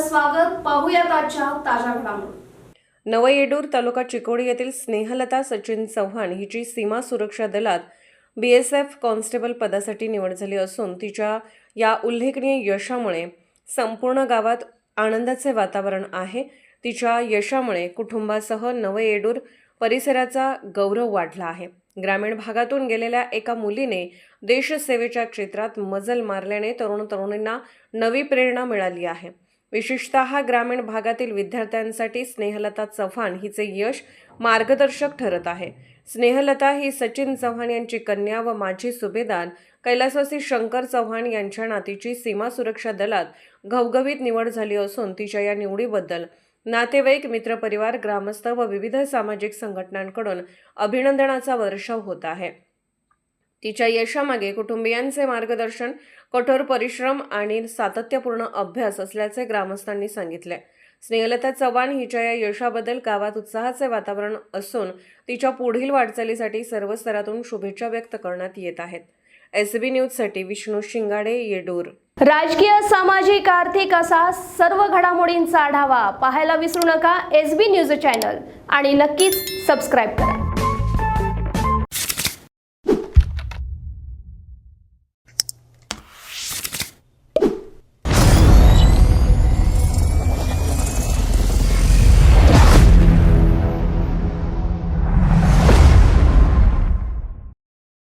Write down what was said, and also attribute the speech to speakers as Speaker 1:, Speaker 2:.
Speaker 1: आपलं स्वागत. पाहूयात आजच्या ताज्या घडामोडी.
Speaker 2: नवयेडूर तालुका चिकोडी येथील स्नेहलता सचिन चव्हाण हिची सीमा सुरक्षा दलात BSF कॉन्स्टेबल पदासाठी निवड झाली असून तिच्या या उल्लेखनीय यशामुळे संपूर्ण गावात आनंदाचे वातावरण आहे. तिच्या यशामुळे कुटुंबासह नवयेडूर परिसराचा गौरव वाढला आहे. ग्रामीण भागातून गेलेल्या एका मुलीने देशसेवेच्या क्षेत्रात मजल मारल्याने तरुण-तरुणींना नवी प्रेरणा मिळाली आहे. विशेषतः ग्रामीण भागातील विद्यार्थ्यांसाठी स्नेहलता चव्हाण हिचे यश मार्गदर्शक ठरत आहे. स्नेहलता ही सचिन चव्हाण यांची कन्या व माजी सुभेदार कैलासवासी शंकर चव्हाण यांच्या नातीची सीमा सुरक्षा दलात घवघवीत निवड झाली असून तिच्या या निवडीबद्दल नातेवाईक, मित्रपरिवार, ग्रामस्थ व विविध सामाजिक संघटनांकडून अभिनंदनाचा वर्षाव होत आहे. तिच्या यशामागे कुटुंबियांचे मार्गदर्शन, कठोर परिश्रम आणि सातत्यपूर्ण अभ्यास असल्याचे ग्रामस्थांनी सांगितले. स्नेहलता चव्हाण हिच्या या यशाबद्दल गावात उत्साहाचे वातावरण असून तिच्या पुढील वाटचालीसाठी सर्व स्तरातून शुभेच्छा व्यक्त करण्यात येत आहेत. SB न्यूजसाठी विष्णू शिंगाडे, येडूर.
Speaker 1: राजकीय, सामाजिक, आर्थिक असा सर्व घडामोडींचा आढावा पाहायला विसरू नका SB न्यूज चॅनल आणि नक्कीच सबस्क्राईब करा.